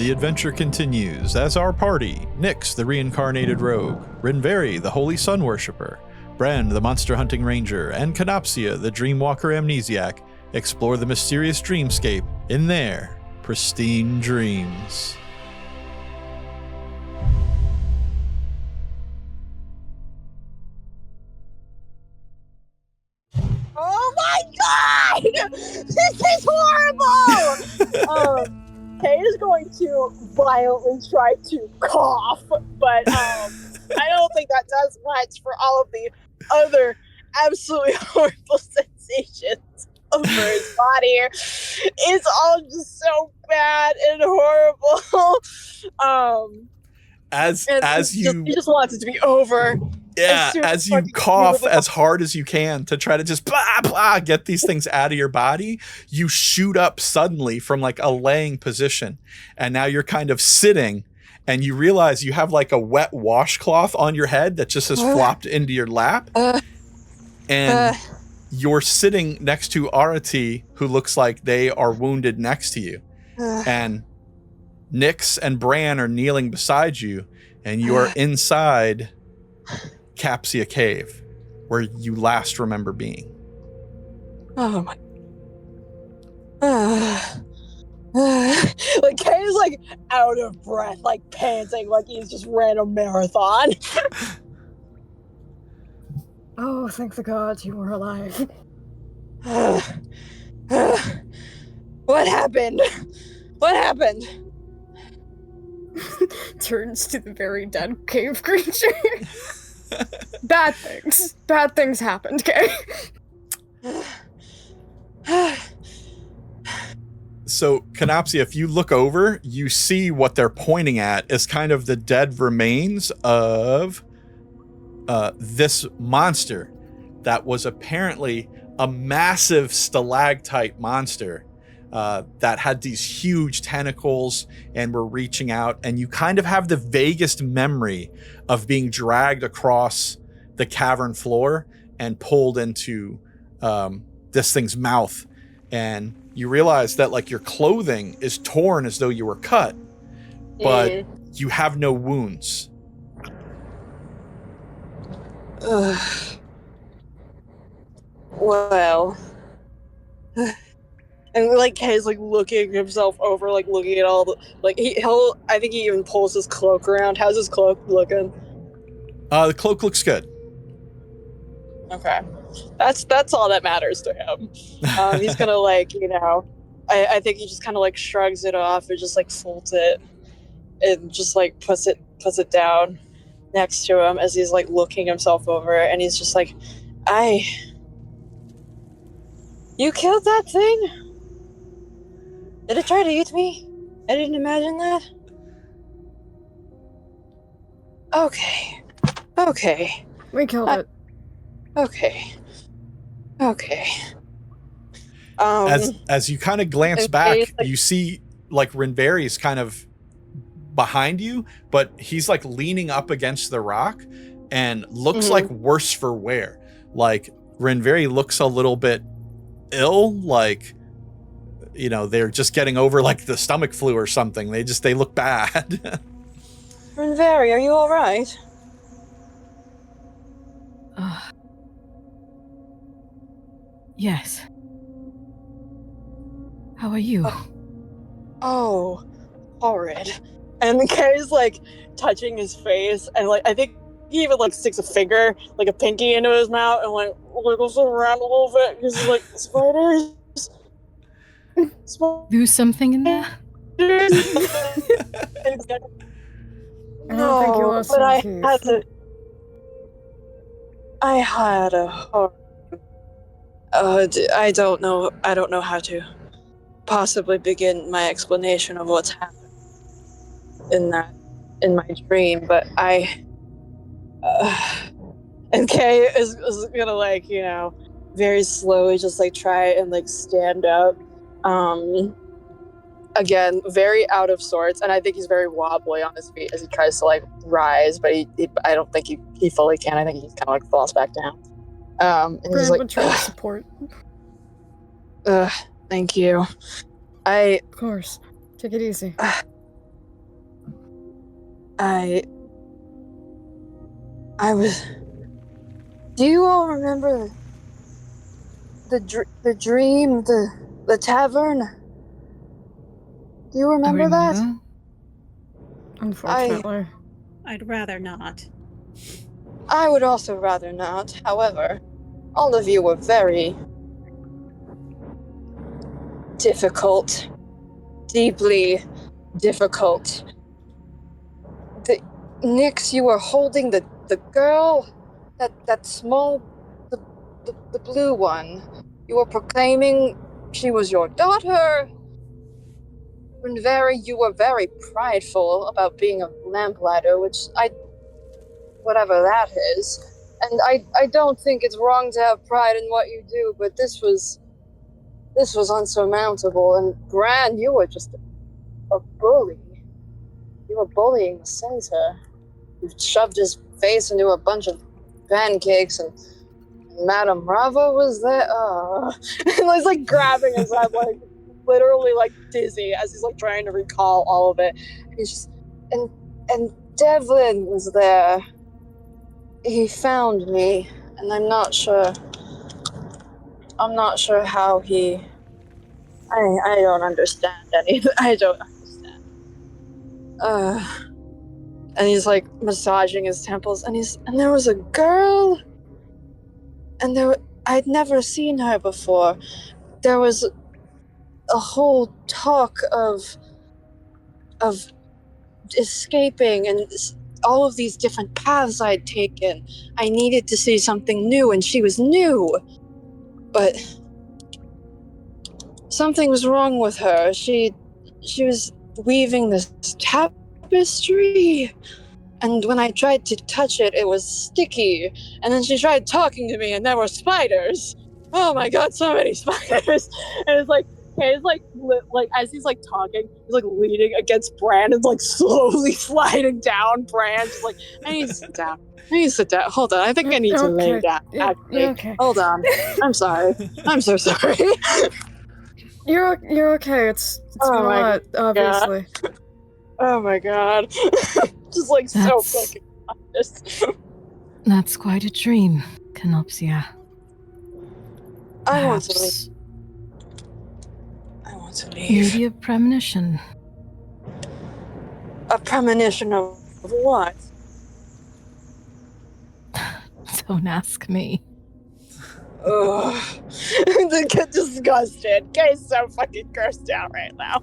The adventure continues as our party, Nyx, the reincarnated rogue, Rinverhi, the holy sun worshipper, Bran, the monster hunting ranger, and Kenopsia, the DreamWalker amnesiac, explore the mysterious dreamscape in their Pristine Dreams. Oh my god! This is horrible! Kay is going to violently try to cough, but I don't think that does much for all of the other absolutely horrible sensations over his body. It's all just so bad and horrible. He just wants it to be over. Yeah, as you cough as hard as you can to try to just get these things out of your body, you shoot up suddenly from like a laying position. And now you're kind of sitting and you realize you have like a wet washcloth on your head that just has flopped into your lap. And you're sitting next to Arete, who looks like they are wounded next to you. And Nyx and Bran are kneeling beside you, and you are inside Kapsia Cave, where you last remember being. Oh my. Like Kay's like out of breath, like panting, like he's just ran a marathon. Oh, thank the gods you were alive. What happened? What happened? Turns to the very dead cave creature. Bad things happened, Kay. So, Kenopsia, if you look over, you see what they're pointing at is kind of the dead remains of this monster that was apparently a massive stalactite monster that had these huge tentacles and were reaching out. And you kind of have the vaguest memory of being dragged across the cavern floor and pulled into this thing's mouth. And you realize that like your clothing is torn as though you were cut, but you have no wounds. Well, and like Kay's like looking himself over, like looking at all the like I think he even pulls his cloak around. How's his cloak looking? The cloak looks good. Okay, that's all that matters to him. He's gonna like I think he just kind of like shrugs it off and just like folds it and just like puts it down next to him as he's like looking himself over, and he's just like, You killed that thing? Did it try to eat me? I didn't imagine that. Okay. We killed it. Okay. As you kind of glance back, you see like Rinverhi's kind of behind you, but he's like leaning up against the rock and looks like worse for wear. Like Rinverhi looks a little bit ill, like they're just getting over like the stomach flu or something. They look bad. Rinverhi, are you all right? Yes. How are you? Oh, horrid. And the Kay's like touching his face, and like I think he even like sticks a finger, like a pinky, into his mouth, and like wiggles it around a little bit because he's like, spiders. Do something in there? No, but I had a hard. I don't know how to possibly begin my explanation of what's happened in my dream, but and Kay is gonna like very slowly just like try and like stand up. Again, very out of sorts, and I think he's very wobbly on his feet as he tries to like rise, but I don't think he fully can. I think he just kind of like falls back down. And he's like, try to support. Thank you. Of course. Take it easy. I was. Do you all remember the dream, the tavern? Do you remember that? Unfortunately. I'd rather not. I would also rather not. However, all of you were very difficult, deeply difficult. Nyx, you were holding the girl, that small, the blue one. You were proclaiming she was your daughter. Rinverhi, you were very prideful about being a lamplighter, whatever that is. And I don't think it's wrong to have pride in what you do, but this was unsurmountable. And Bran, you were just a bully. You were bullying the centaur. You shoved his face into a bunch of pancakes, and Madame Rava was there. And he's like grabbing his head, like literally like dizzy as he's like trying to recall all of it. And he's just and Devlin was there. He found me, and I'm not sure how he. I don't understand anything. I don't understand. And he's like massaging his temples, and there was a girl, and I'd never seen her before. There was a whole talk of escaping and all of these different paths I'd taken. I needed to see something new, and she was new. But something was wrong with her. She was weaving this tapestry, and when I tried to touch it, it was sticky. And then she tried talking to me, and there were spiders. Oh my god, so many spiders! And it's like, Kay's like as he's like talking, he's like leaning against Bran and like slowly sliding down. Bran, just like, I need to sit down. Hold on, I think I need to lay down. Actually, okay. Hold on. I'm sorry. I'm so sorry. You're okay. It's been a lot, obviously. Oh my god. Just like so fucking honest. That's quite a dream, Kenopsia. I want to leave. Maybe a premonition. A premonition of what? Don't ask me. Ugh. They get disgusted. Kay's so fucking grossed out right now.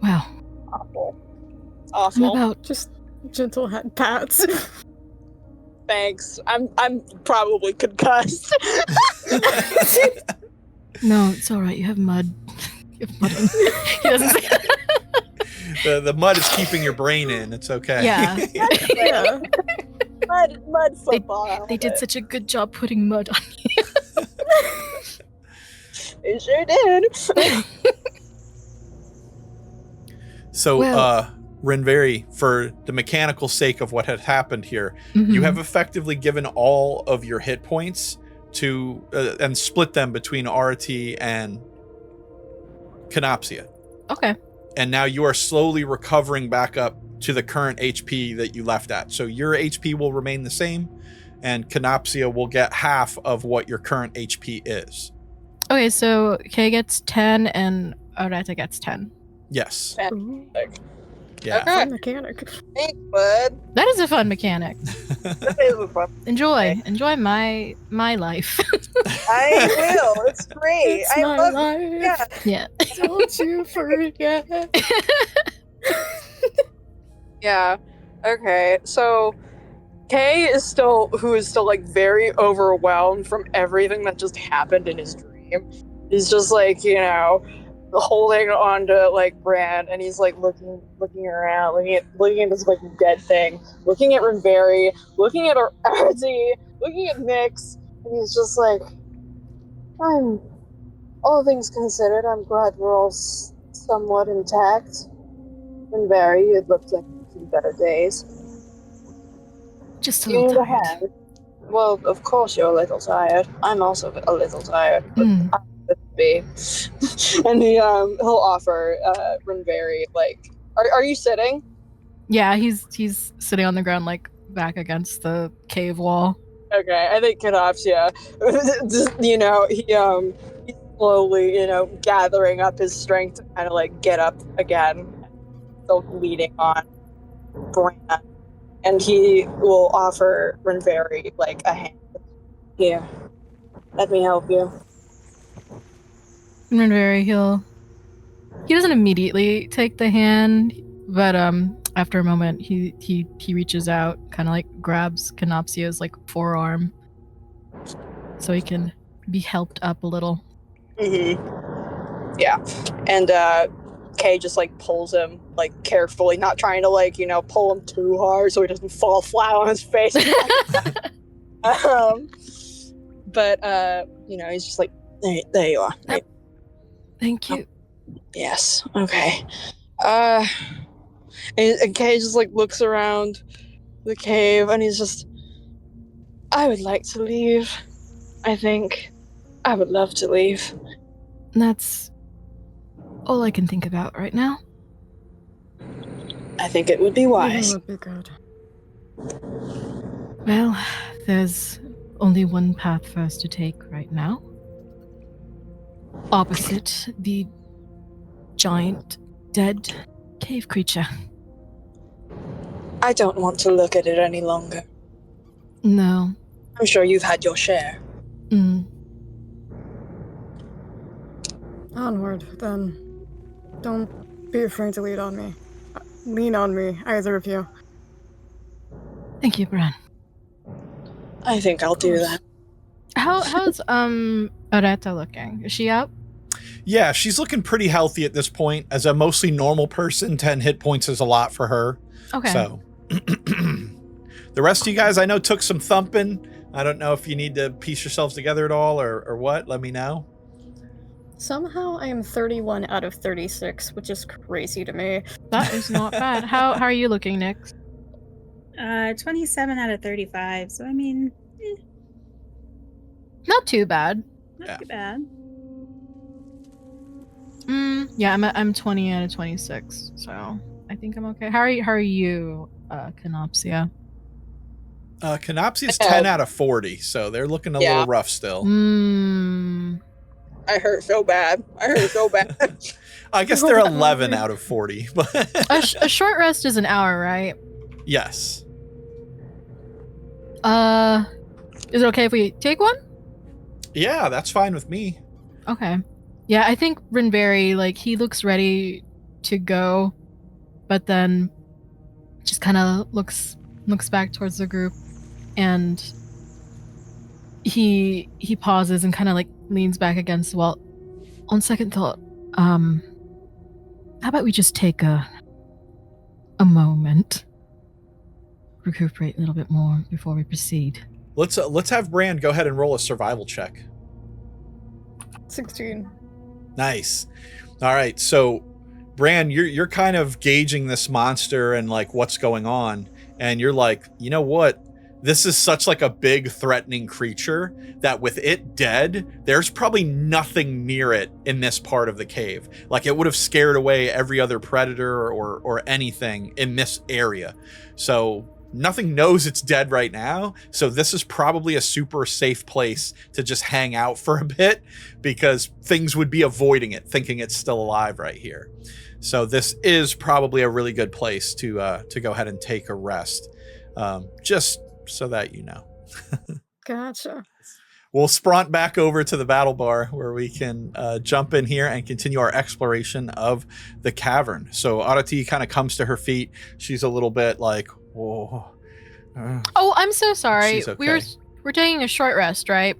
Well, Awful. I'm about Just gentle head pats. Thanks. I'm probably concussed. No, it's all right. You have mud. You have mud in. He doesn't say that. The mud is keeping your brain in. It's okay. Yeah. Yeah. Mud football. They did such a good job putting mud on you. They sure did. So, Well- Rinverhi, for the mechanical sake of what had happened here, Mhm. you have effectively given all of your hit points to and split them between Arete and Kenopsia. Okay. And now you are slowly recovering back up to the current HP that you left at. So your HP will remain the same, and Kenopsia will get half of what your current HP is. Okay, so Kay gets 10 and Arete gets 10. Yes. Ooh, Yeah. Okay. fun mechanic. Thanks, bud. That is a fun mechanic. That is a fun. Enjoy my life. I will. It's great. It's I my love life. Yeah. Yeah. Don't you forget. Yeah. Okay. So Kay is still like very overwhelmed from everything that just happened in his dream. He's just like, holding on to like Bran, and he's like looking around, looking at this like dead thing, looking at Rinverhi, looking at Arete, looking at Nyx, and he's just like, all things considered, I'm glad we're all somewhat intact. Rinverhi, it looked like a few better days. Just a You little need a tired. hand. Well, of course you're a little tired. I'm also a little tired, but Mm. I'm be. And he'll offer Rinverhi, like, are you sitting? Yeah, he's sitting on the ground, like back against the cave wall. Okay, I think Kenopsia, he's slowly, gathering up his strength to kind of like get up again, still leading on Bran, and he will offer Rinverhi like a hand. Here, let me help you. Rinverhi, he doesn't immediately take the hand, but after a moment he reaches out, kind of like grabs Kenopsia's like forearm so he can be helped up a little. Yeah, and Kay just like pulls him like carefully, not trying to like pull him too hard so he doesn't fall flat on his face. But he's just like, there you are. Thank you. Yes. Okay. And Kay just like looks around the cave and he's just, I would like to leave. I think I would love to leave. That's all I can think about right now. I think it would be wise. It would be good. Well, there's only one path for us to take right now. Opposite the giant dead cave creature. I don't want to look at it any longer. No. I'm sure you've had your share. Onward, then. Don't be afraid to lean on me. Lean on me, either of you. Thank you, Bran. I think I'll do that. How's Arete looking? Is she up? Yeah, she's looking pretty healthy at this point. As a mostly normal person, 10 hit points is a lot for her. Okay. So, the rest of you guys, I know, took some thumping. I don't know if you need to piece yourselves together at all or what. Let me know. Somehow I am 31 out of 36, which is crazy to me. That is not bad. How are you looking, Nick? 27 out of 35. So I mean, Not too bad. not too bad. Yeah, I'm 20 out of 26, so I think I'm okay. How are you, Kenopsia? Kenopsia's 10 out of 40, so they're looking a little rough still. I hurt so bad. I guess they're 11 out of 40. But A short rest is an hour, right? yes. Is it okay if we take one? Yeah, that's fine with me. Okay. Yeah, I think Rinverhi, like, he looks ready to go, but then just kind of looks back towards the group, and he pauses and kind of like leans back against the wall. On second thought, how about we just take a moment, recuperate a little bit more before we proceed. Let's have Bran go ahead and roll a survival check. 16. Nice. All right, so Bran, you're kind of gauging this monster and like what's going on, and you're like, you know what? This is such like a big threatening creature that with it dead, there's probably nothing near it in this part of the cave. Like it would have scared away every other predator or anything in this area. So nothing knows it's dead right now. So this is probably a super safe place to just hang out for a bit because things would be avoiding it, thinking it's still alive right here. So this is probably a really good place to go ahead and take a rest. Just so that you know. Gotcha. We'll sprint back over to the battle bar where we can jump in here and continue our exploration of the cavern. So Arete kind of comes to her feet. She's a little bit like, whoa. Oh, I'm so sorry. She's okay. We're taking a short rest, right?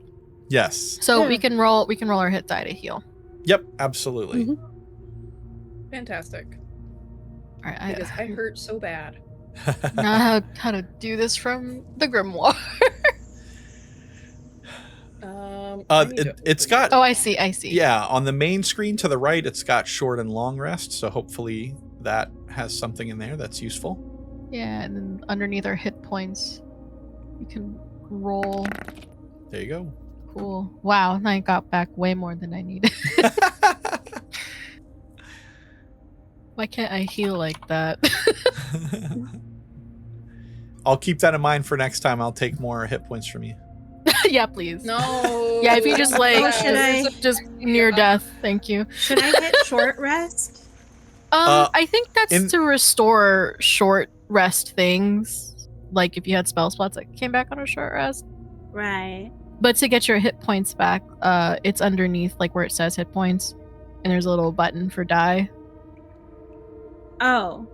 Yes. So Yeah. we can roll our hit die to heal. Yep, absolutely. Mm-hmm. Fantastic. All right, Because I hurt so bad. know how to do this from the grimoire. It's got... Oh, I see. Yeah, on the main screen to the right, it's got short and long rest. So hopefully that has something in there that's useful. Yeah, and then underneath our hit points, you can roll. There you go. Cool. Wow, I got back way more than I needed. Why can't I heal like that? I'll keep that in mind for next time. I'll take more hit points from you. Yeah, please. No. Yeah, if you just like Oh, should I- just near death, thank you. Should I hit short rest? I think that's to restore short rest things. Like if you had spell slots that came back on a short rest. Right. But to get your hit points back, it's underneath like where it says hit points, and there's a little button for die. Oh.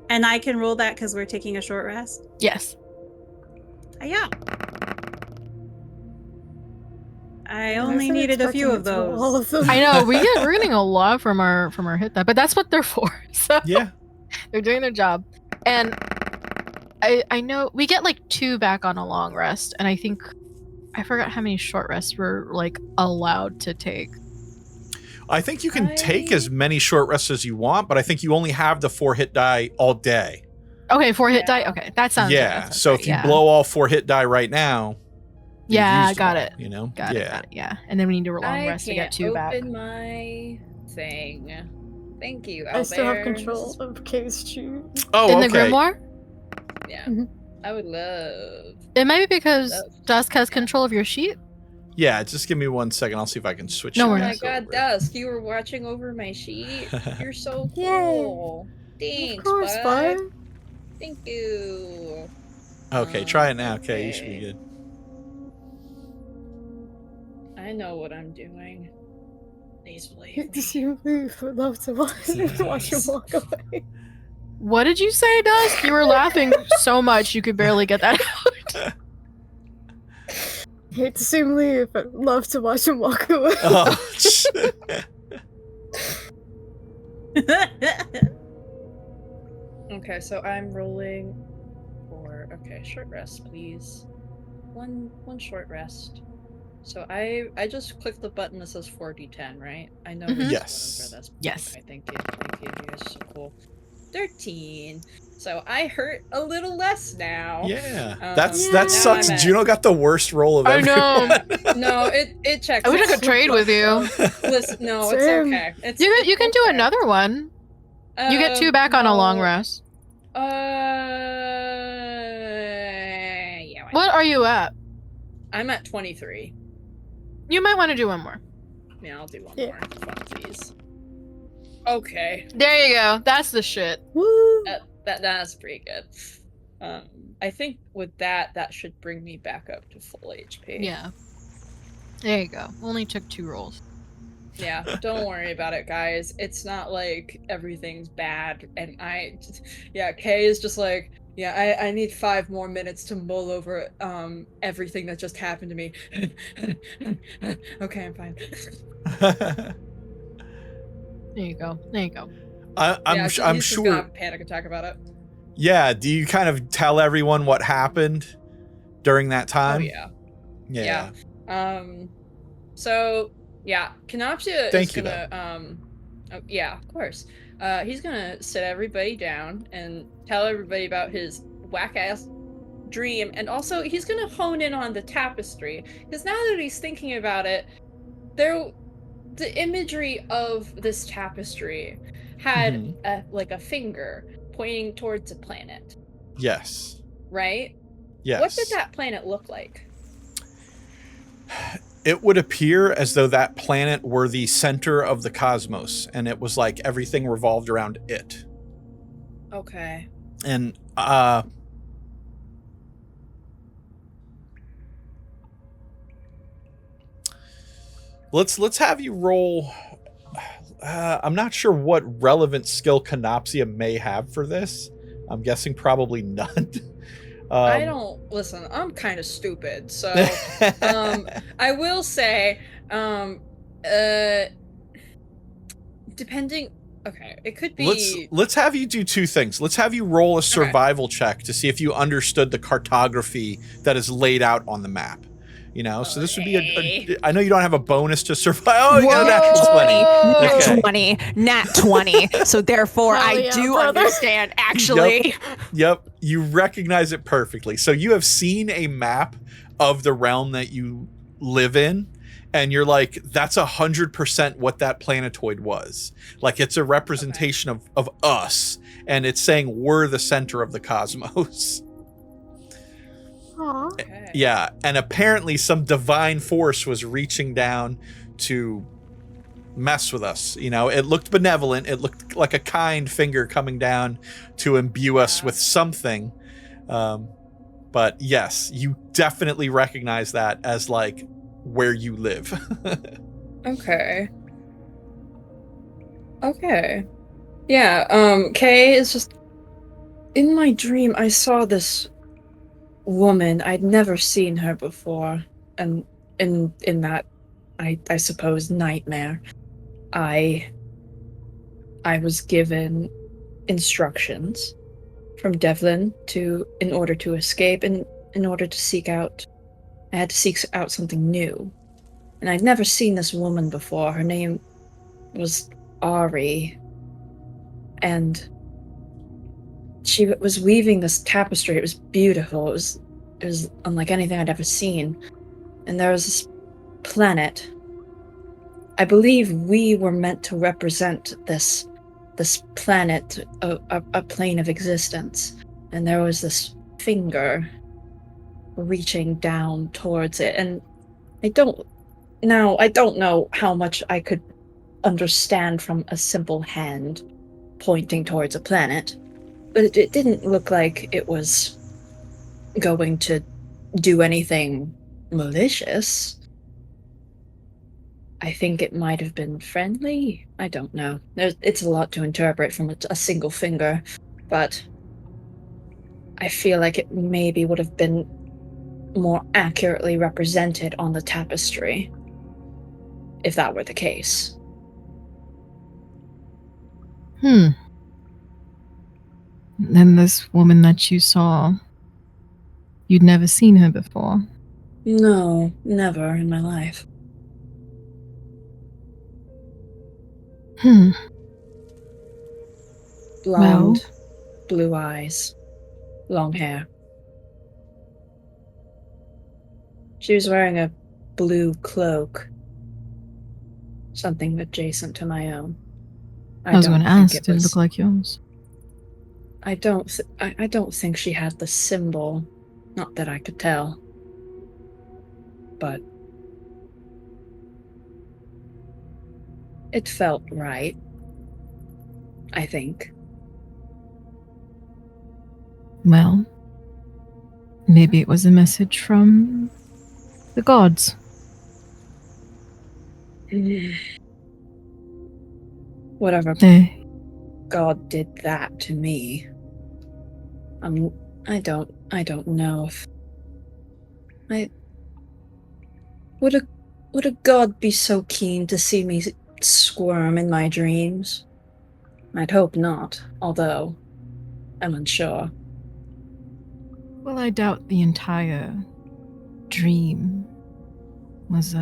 And I can roll that because we're taking a short rest? Yes. Yeah. I only needed a few of those. All of them. I know we're getting a lot from our hit die, but that's what they're for. So Yeah. they're doing their job. And I know we get like 2 back on a long rest, and I think I forgot how many short rests we're like allowed to take. I think you can take as many short rests as you want, but I think you only have the 4 hit die all day. Okay, 4 hit die. Okay, that sounds Yeah. that sounds So right, if you yeah. blow all 4 hit die right now, you've Yeah, used got them all, it. You know. Got yeah. it. Yeah, and then we need to long I rest to get can't 2 back. open my thing. Thank you, I still have Albert. control of Kay's shoe. Oh, In okay. the grimoire, Yeah. Mhm. I would love. it might be because Love. Dusk has control of your sheet. Yeah, just give me 1 second. I'll see if I can switch. No you Oh my worries. guys god, over. Dusk, you were watching over my sheet. You're so Yay. cool. Thanks, Of course, bud. fire. Thank you. Okay, try it now. Okay, you should be good. I know what I'm doing. Please believe Hate to me. see him leave. Would love to watch him walk away. What did you say, Dusk? You were laughing so much you could barely get that out. Hate to see him leave, but love to watch him walk away. Oh, Okay, so I'm rolling for short rest, please. One short rest. So I just clicked the button that says 4d10, right? I know Mhm. this Yes. is whatever that's. Yes. Okay, thank you. Thank you. You guys are so cool. 13. So I hurt a little less now. yeah. Um, That now sucks. I'm at- Juno got the worst roll of I everyone. know. No, it checks. I wish I out. could trade with you. Listen, no, it's Same. okay. It's, You can do okay. another one. You get 2 back on a long no. rest. Yeah. why What are you at? I'm at 23. You might want to do one more. Yeah, I'll do one Yeah. more. Funsies. Okay, There you go. That's the shit. Woo! that's pretty good. I think with that should bring me back up to full HP. Yeah. There you go. Only took 2 rolls. Yeah, don't worry about it, guys. It's not like everything's bad, and Kay is just like, yeah, I need 5 more minutes to mull over everything that just happened to me. Okay, I'm fine. There you go. There you go. I'm He's just gonna sure. have a panic attack about it. Yeah. Do you kind of tell everyone what happened during that time? Oh yeah. Yeah. So yeah, Kenopsia Thank is you, gonna oh, yeah, of course. He's gonna sit everybody down and tell everybody about his whack ass dream, and also he's gonna hone in on the tapestry, because now that he's thinking about it, the imagery of this tapestry had a finger pointing towards a planet, Yes. right? Yes. What did that planet look like? It would appear as though that planet were the center of the cosmos, and it was like everything revolved around it. Okay. And let's have you roll. I'm not sure what relevant skill Kenopsia may have for this. I'm guessing probably none. I don't listen. I'm kind of stupid, so I will say, depending. Okay, it could be. Let's have you do 2 things. Let's have you roll a survival check to see if you understood the cartography that is laid out on the map. You know, so this would be I know you don't have a bonus to survive. Oh, you got a natural 20. Okay. Nat 20. So therefore, Hell I yeah, do brother. understand, actually. Yep, you recognize it perfectly. So you have seen a map of the realm that you live in, and you're like, that's 100% what that planetoid was. Like, it's a representation of us, and it's saying we're the center of the cosmos. Aw. Okay. Yeah, and apparently some divine force was reaching down to mess with us. You know, it looked benevolent. It looked like a kind finger coming down to imbue us with something. But yes, you definitely recognize that as like where you live. Okay. Okay. Yeah, Kay is just... In my dream, I saw this woman. I'd never seen her before. And in that, I suppose, nightmare, I was given instructions from Devlin in order to escape, and in order to seek out... I had to seek out something new. And I'd never seen this woman before. Her name was Ari. And she was weaving this tapestry. It was beautiful. It was unlike anything I'd ever seen. And there was this planet. I believe we were meant to represent this planet, a plane of existence. And there was this finger reaching down towards it. And I don't know how much I could understand from a simple hand pointing towards a planet, but it didn't look like it was going to do anything malicious. I think it might have been friendly. I don't know. It's a lot to interpret from a single finger, but I feel like it maybe would have been more accurately represented on the tapestry, if that were the case. And this woman that you saw, you'd never seen her before? No, never in my life. Blonde, blue eyes, long hair. She was wearing a blue cloak, something adjacent to my own. I was going to ask, did it look like yours? I don't think she had the symbol, not that I could tell. But it felt right, I think. Well, maybe it was a message from the gods. Whatever God did that to me. I don't know if would a god be so keen to see me squirm in my dreams? I'd hope not, although I'm unsure. Well, I doubt the entire dream was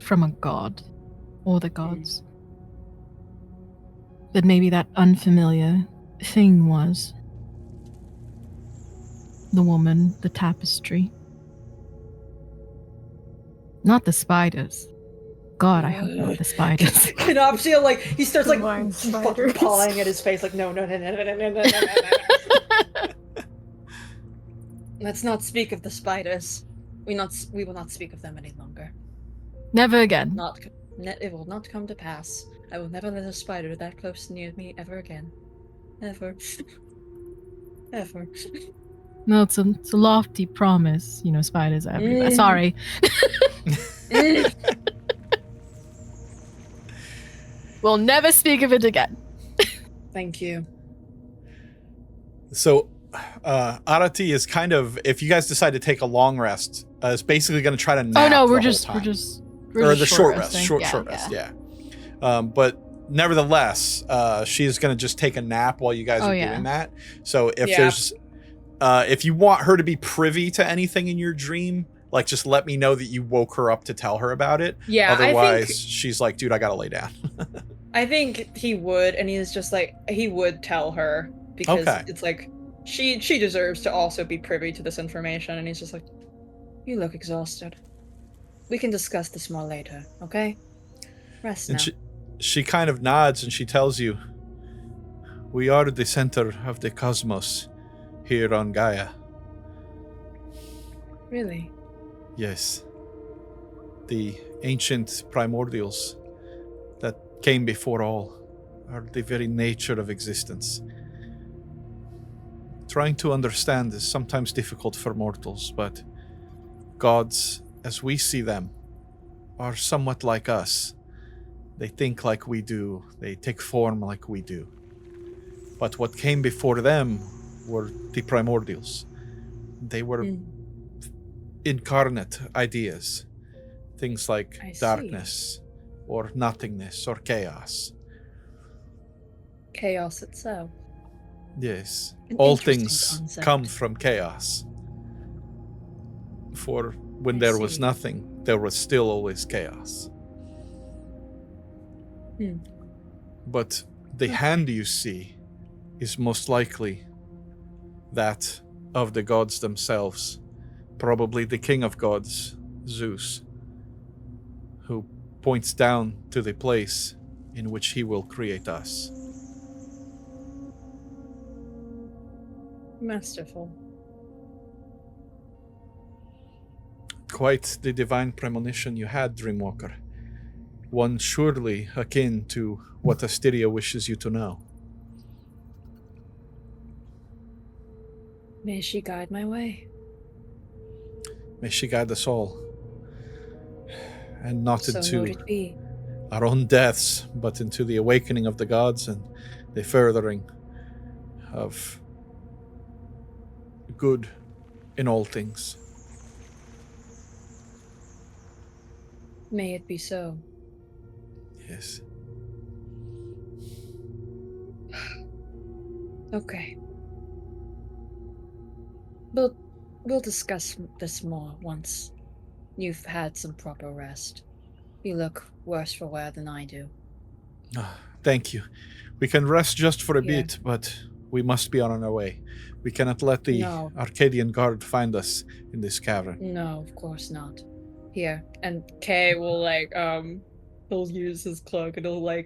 from a god or the gods. But maybe that unfamiliar thing was. The woman, the tapestry. Not the spiders. God, I hope not the spiders. Kenopsia, like, he starts like Divine fucking spiders. pawing at his face, like, no. Let's not speak of the spiders. We will not speak of them any longer. Never again. It will not come to pass. I will never let a spider that close near me ever again. Ever. Ever. No, it's a lofty promise. You know, spiders are everywhere. Sorry. We'll never speak of it again. Thank you. So, Arete is kind of, if you guys decide to take a long rest, is basically going to try to nap. Oh no, we're the just whole time. we're or just the short rest, resting. short rest, yeah. But nevertheless, she's going to just take a nap while you guys are doing that. So if there's, if you want her to be privy to anything in your dream, like just let me know that you woke her up to tell her about it. Yeah. Otherwise, she's like, dude, I got to lay down. I think he would, and he's just like, he would tell her because it's like she deserves to also be privy to this information, and he's just like, You look exhausted. We can discuss this more later, okay? Rest now. And she kind of nods and she tells you, we are the center of the cosmos here on Gaia. Really? Yes. The ancient primordials that came before all are the very nature of existence. Trying to understand is sometimes difficult for mortals, but gods, as we see them, are somewhat like us. They think like we do. They take form like we do. But what came before them were the primordials. They were incarnate ideas. Things like darkness, or nothingness, or chaos. Chaos itself. Yes. An All interesting things concept. come from chaos. For when there was nothing, there was still always chaos. But the hand you see is most likely that of the gods themselves. Probably the king of gods, Zeus, who points down to the place in which he will create us. Masterful. Quite the divine premonition you had, DreamWalker. One surely akin to what Asteria wishes you to know. May she guide my way. May she guide us all. And not So into mote it be. our own deaths, but into the awakening of the gods and the furthering of good in all things. May it be so. Yes. Okay. We'll discuss this more once you've had some proper rest. You look worse for wear than I do. Thank you. We can rest just for a bit, but we must be on our way. We cannot let the Arcadian guard find us in this cavern. No, of course not. Here. And Kay will he'll use his cloak and he'll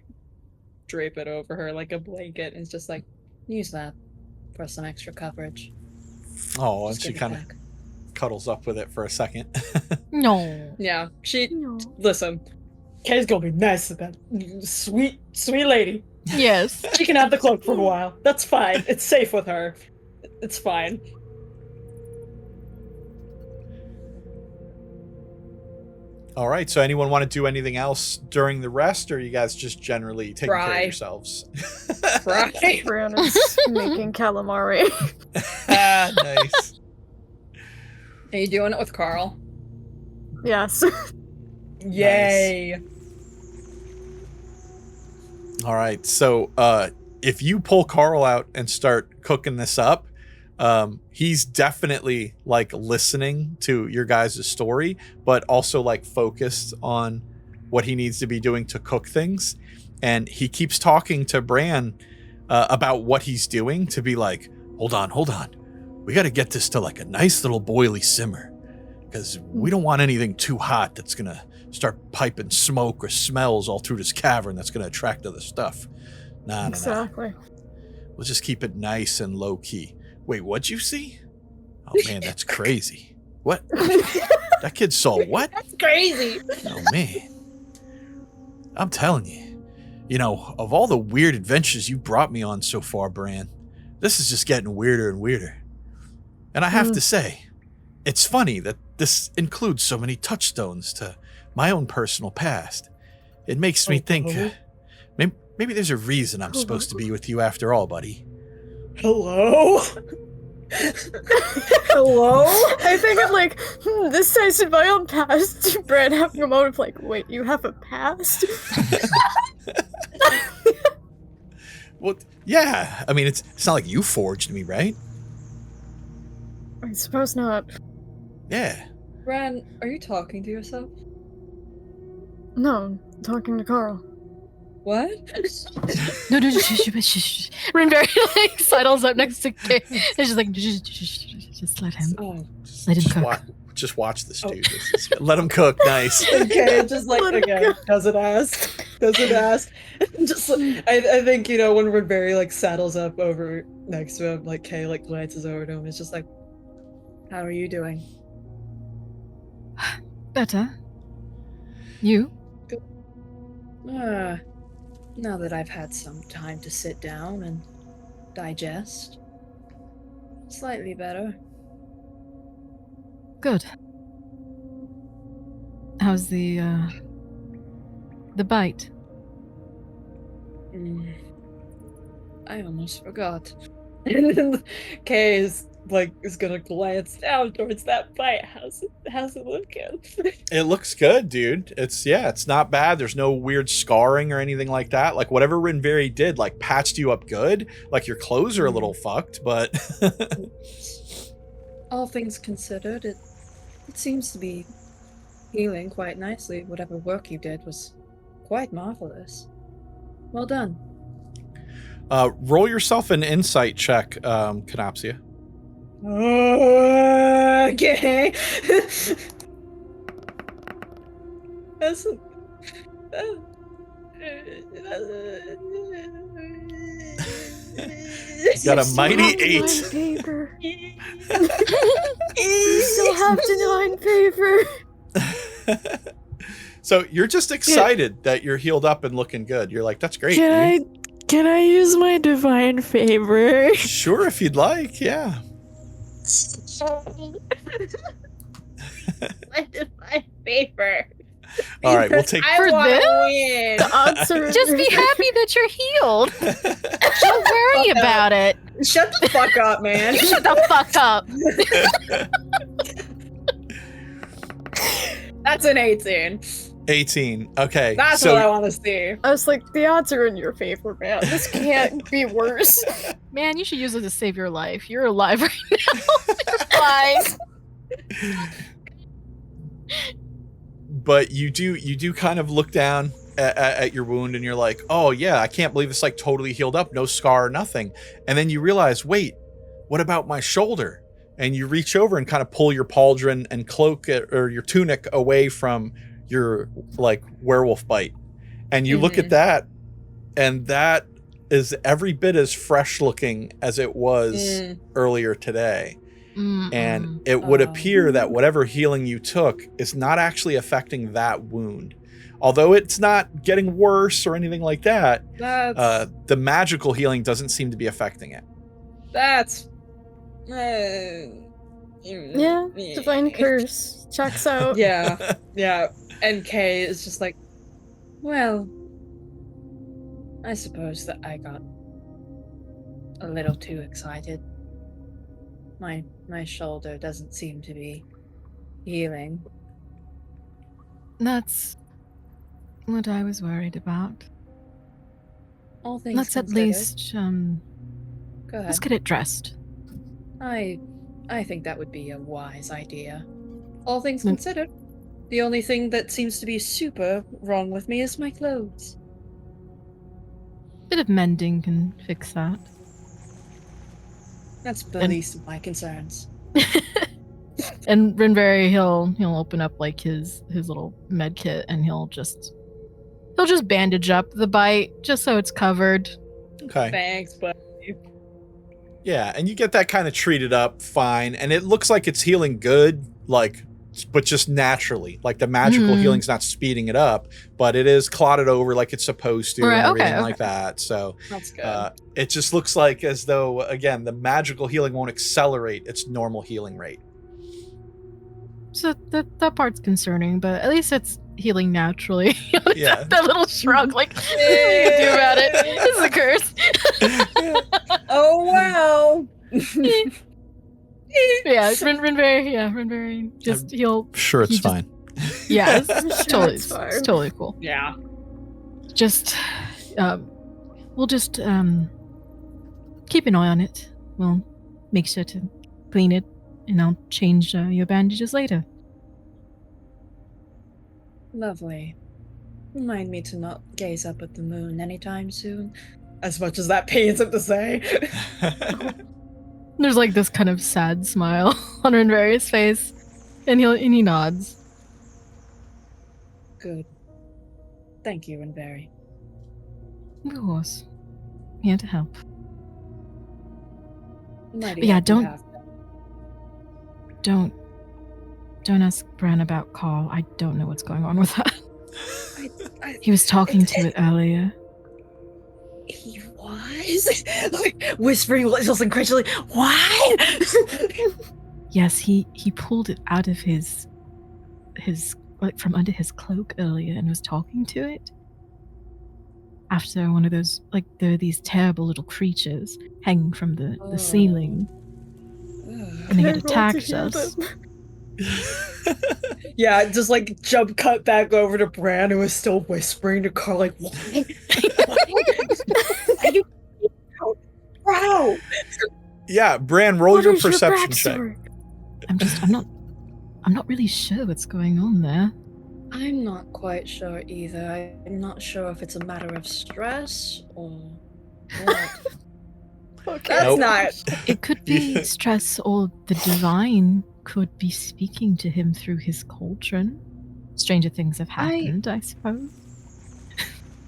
drape it over her like a blanket and it's just use that for some extra coverage. Oh, Just and she kind of cuddles up with it for a second. No. Yeah, listen, Kay's gonna be nice about sweet lady. Yes. She can have the cloak for a while. That's fine. It's safe with her. It's fine. All right, so anyone want to do anything else during the rest, or you guys just generally taking care of yourselves? Right. Bran is making calamari. Nice. Are you doing it with Carl? Yes. Yay. Nice. All right, so if you pull Carl out and start cooking this up, he's definitely listening to your guys' story, but also focused on what he needs to be doing to cook things. And he keeps talking to Bran about what he's doing to be hold on. We got to get this to a nice little boily simmer because we don't want anything too hot that's going to start piping smoke or smells all through this cavern that's going to attract other stuff. Nah. Exactly. We'll just keep it nice and low key. Wait, what'd you see? Oh man, that's crazy. What? That kid saw what? That's crazy. Oh man. I'm telling you, of all the weird adventures you brought me on so far, Bran, this is just getting weirder and weirder. And I have to say, it's funny that this includes so many touchstones to my own personal past. It makes me think, maybe there's a reason I'm supposed to be with you after all, buddy. Hello? Hello? I think I'm this ties in my own past. Bran having a moment of wait, you have a past? Well, yeah. I mean, it's not like you forged me, right? I suppose not. Yeah. Bran, are you talking to yourself? No, I'm talking to Carl. What? No, Rinverhi sidles up next to Kay. It's just just let him. Oh. Let him cook. Just watch this dude. Let him cook. Nice. Okay, just like again, doesn't ask. Just I think when Rinverhi like saddles up over next to him, like Kay like glances over to him. It's just like, how are you doing? Better. You? Now that I've had some time to sit down and digest, slightly better. Good. How's the bite? I almost forgot. And then Kay is gonna glance down towards that bite. How's it looking? It looks good, dude. It's not bad. There's no weird scarring or anything like that. Like whatever Rinverhi did, like patched you up good. Like your clothes are a little fucked, but all things considered, it seems to be healing quite nicely. Whatever work you did was quite marvelous. Well done. Roll yourself an insight check, Kenopsia. Okay. That's got a mighty 8. Paper. You still have to 9 paper. So you're just excited that you're healed up and looking good. You're like, that's great. Can I use my divine favor? Sure, if you'd like, yeah. My divine favor. All right, we'll take. For this? Win. The answer. Just be happy that you're healed. Don't worry about it. Shut the fuck up, man. You shut the fuck up. That's an 18. 18. Okay. That's so what I want to see. I was like, the odds are in your favor, man. This can't be worse. Man, you should use it to save your life. You're alive right now. You're fine. but you do kind of look down at your wound and you're like, oh yeah, I can't believe it's like totally healed up, no scar or nothing. And then you realize, wait, what about my shoulder? And you reach over and kind of pull your pauldron and cloak or your tunic away from your like werewolf bite. And you look at that, and that is every bit as fresh looking as it was earlier today. And it would appear that whatever healing you took is not actually affecting that wound. Although it's not getting worse or anything like that, the magical healing doesn't seem to be affecting it. That's... Yeah, divine curse. Checks out. Yeah. And Kay is just like, well, I suppose that I got a little too excited. My shoulder doesn't seem to be healing. That's what I was worried about. All things Let's at considered. least Go ahead. let's get it dressed. I think that would be a wise idea. All things considered, the only thing that seems to be super wrong with me is my clothes. Bit of mending can fix that. That's the least of my concerns. And Rinverhi, he'll open up like his little med kit and he'll just bandage up the bite just so it's covered. Okay. Thanks, but Yeah, and you get that kind of treated up fine, and it looks like it's healing good, like, but just naturally. Like the magical healing's not speeding it up, but it is clotted over like it's supposed to, and everything like that. So that's good. it just looks like as though, again, the magical healing won't accelerate its normal healing rate. So that part's concerning, but at least it's healing naturally. Yeah. That little shrug, like, what do you do about it? It's a curse. Oh wow. Yeah, Rinverhi, just he'll... Sure, it's fine. Yeah, it's fine. it's totally cool. Yeah. Just, we'll just, keep an eye on it. We'll make sure to clean it, and I'll change your bandages later. Lovely. Remind me to not gaze up at the moon anytime soon. As much as that pains him to say. There's like this kind of sad smile on Rinverhi's face. And he nods. Good. Thank you, Rinverhi. Of course. Here to help. Mighty But yeah, happy to have that. Don't ask Bran about Carl. I don't know what's going on with that. He was talking to it earlier. He was? Like, whispering almost incredulously, what? Yes, he pulled it out of his like from under his cloak earlier and was talking to it. After one of those, like, there are these terrible little creatures hanging from the ceiling. And they had attacked us. Yeah, just like jump cut back over to Bran, who was still whispering to Carl, like, what? Bro! Yeah, Bran, roll your perception check. I'm not really sure what's going on there. I'm not quite sure either. I'm not sure if it's a matter of stress or what. Okay. That's not. It could be stress, or the divine could be speaking to him through his cauldron. Stranger things have happened, I suppose.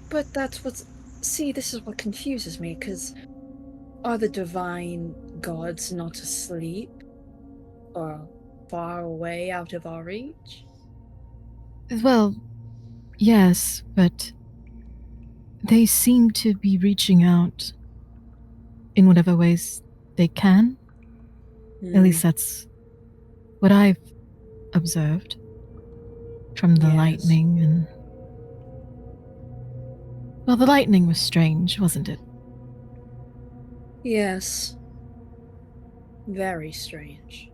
But that's what's... See, this is what confuses me, because are the divine gods not asleep? Or far away out of our reach? Well, yes, but they seem to be reaching out in whatever ways they can. At least that's what I've observed from the lightning and... Well, the lightning was strange, wasn't it? Yes. Very strange.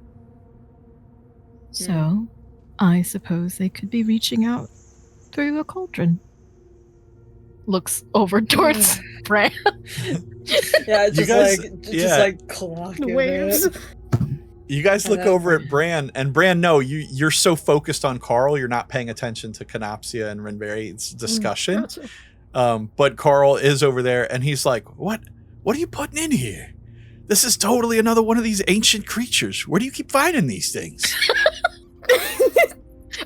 So, I suppose they could be reaching out through a cauldron. Looks over towards Bran. Yeah, just guys- like clocking Waves. it. You guys look over at Bran, and Bran, no, you're so focused on Carl, you're not paying attention to Kenopsia and Rinverhi's discussion. Gotcha. But Carl is over there, and he's like, "What are you putting in here? This is totally another one of these ancient creatures. Where do you keep finding these things?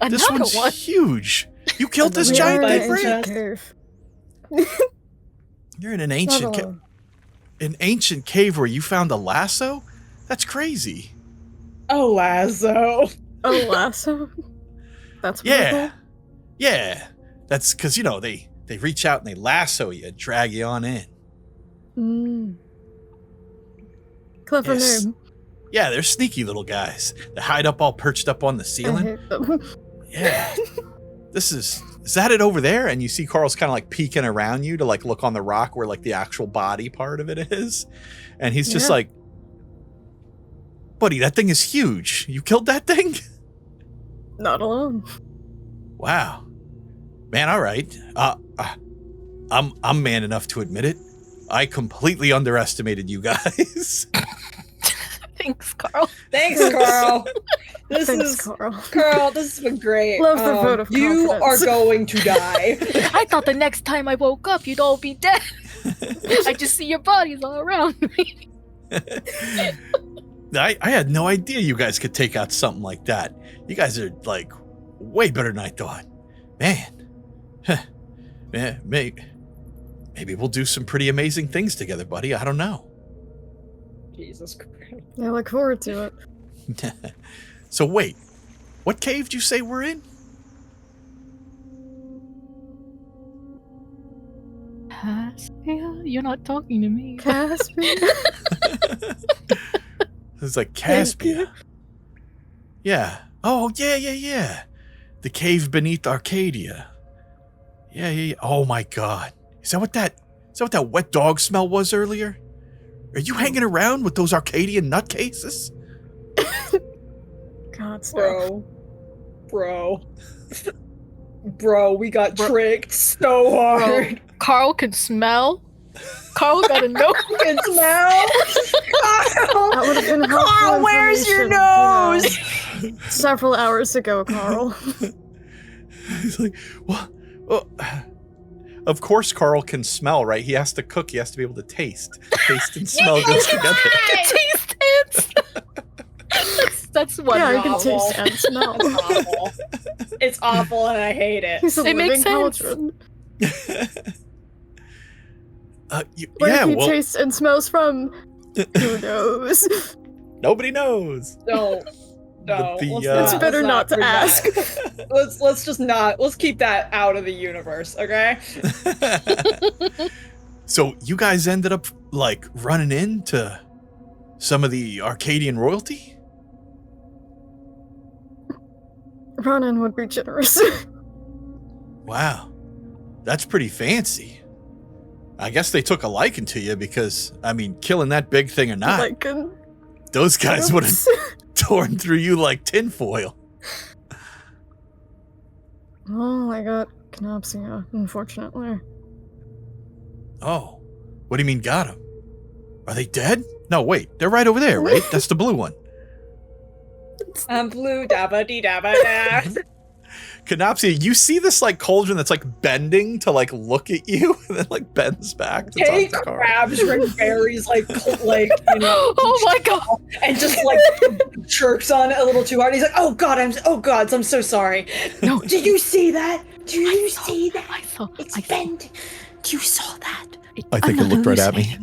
This Another one's one. huge. You killed this We giant are big in rat? cave. You're in an ancient cave where you found a lasso? That's crazy." Oh, lasso. Oh, lasso? That's what Yeah. Yeah. That's because, they reach out and they lasso you, drag you on in. Clever Yes. name. Yeah, they're sneaky little guys. They hide up all perched up on the I ceiling. hate them. Yeah. Is that it over there? And you see Carl's kind of like peeking around you to like look on the rock where like the actual body part of it is. And he's just Yeah. like, "Buddy, that thing is huge. You killed that thing?" Not alone. Wow. Man, all right. I'm man enough to admit it. I completely underestimated you guys. Thanks, Carl. Thanks, Carl. This Thanks, Carl. Carl, this has been great. Love the vote of You are confidence. going to die. I thought the next time I woke up, you'd all be dead. I just see your bodies all around me. I had no idea you guys could take out something like that. You guys are like way better than I thought. Man. Man, maybe we'll do some pretty amazing things together, buddy. I don't know. Jesus Christ. I look forward to it. So wait, what cave did you say we're in? Caspia? You're not talking to me. Caspian? It's like Caspia. Yeah. Oh, yeah. The cave beneath Arcadia. Yeah. Oh my God. Is that what that wet dog smell was earlier? Are you hanging around with those Arcadian nutcases? God, stop. Bro, we got tricked so hard. Carl can smell. Carl got a note. Can smell. That would have been helpful Carl, where's your information, nose? Several hours ago, Carl. He's like, what? Well, of course Carl can smell, right? He has to cook. He has to be able to taste. Taste and smell goes together. Taste it. That's wonderful. Yeah, I can taste and smell. It's awful. It's awful, and I hate it. He's a It makes living sense. cauldron. Where Yeah, he well, tastes and smells from, who knows? nobody knows. No. But the, It's better not to bring ask. that. Let's just not. Let's keep that out of the universe, okay? So you guys ended up like running into some of the Arcadian royalty? Ronan would be generous. Wow. That's pretty fancy. I guess they took a liking to you because, I mean, killing that big thing or not, Like, those guys would have torn through you like tinfoil. oh, I got Kenopsia, unfortunately. Oh, what do you mean got them? Are they dead? No, wait, they're right over there, right? That's the blue one. I'm blue, dabba dee dabba da. Kenopsia, you see this like cauldron that's like bending to like look at you and then like bends back to Take talk to Carl. crabs, Rinverhi's like you know, Oh my god! and just like chirps on it a little too hard. He's like, "Oh God, I'm so sorry." No, Did you see that? Do you see that? I saw. It's I saw. bent. You saw that? I think it looked right at me.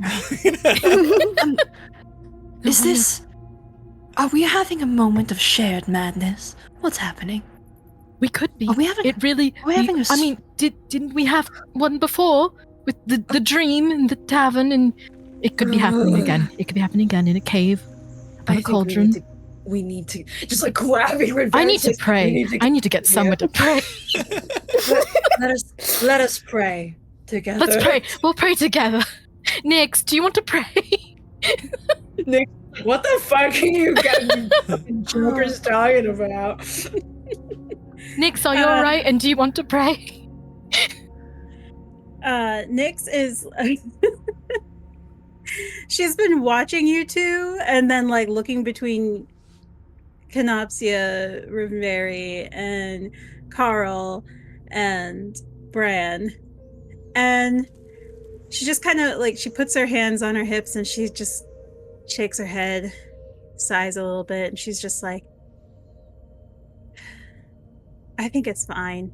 Is this... Are we having a moment of shared madness? What's happening? We could be. Are we having... It really. Are we having a... I mean, didn't we have one before with the dream in the tavern, and it could be happening again. It could be happening again in a cave, by a cauldron. We need to just like grabbing Rinverhi. I need to pray. I need to get somewhere to pray. Let us pray together. Let's pray. We'll pray together. Nix, do you want to pray? Nick, what the fuck are you fucking jokers talking about? Nix, are you alright? And do you want to pray? Nyx is she's been watching you two and then like looking between Kenopsia, Rinverhi, and Carl and Bran, and she just kind of like, she puts her hands on her hips and she just shakes her head, sighs a little bit, and she's just like, I think it's fine.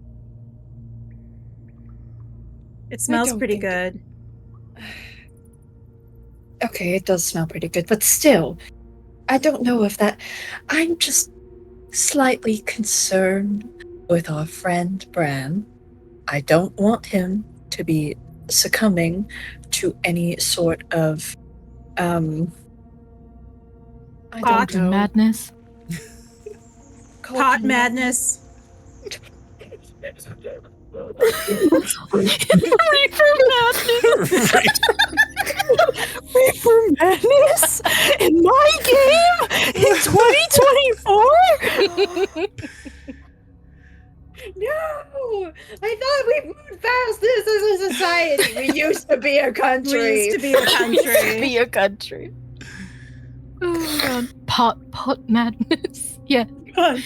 It smells don't pretty think good. Okay, it does smell pretty good, but still, I don't know if that... I'm just slightly concerned with our friend Bran. I don't want him to be succumbing to any sort of, I Pot don't know. Madness. Pot madness. Reaper madness. Reaper Madness in my game in 2024? No! I thought we moved past this as a society. We used to be a country. We used to be a country. Be a country. Oh god. Pot madness. Yeah. but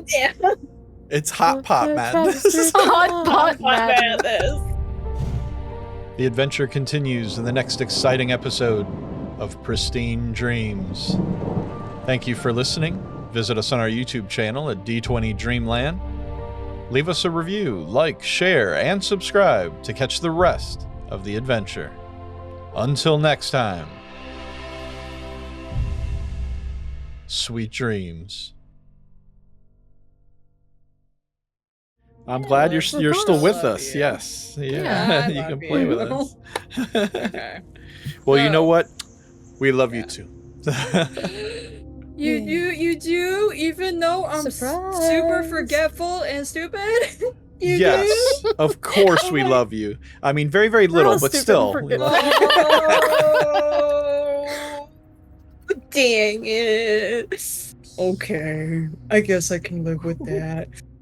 yeah. It's hot pot madness. Hot pot What madness. madness? The adventure continues in the next exciting episode of Pristine Dreams. Thank you for listening. Visit us on our YouTube channel at D20 Dreamland. Leave us a review, like, share, and subscribe to catch the rest of the adventure. Until next time, sweet dreams. I'm glad you're still with us. you. Yes. Yeah, I you love can play you. with us. Okay. Well, you know what? We love you too. You do, even though I'm Surprise. super forgetful and stupid. You Yes, do? of course we love you. I mean, very, very little, all but stupid still. and we love Oh, dang it. Okay, I guess I can live with that.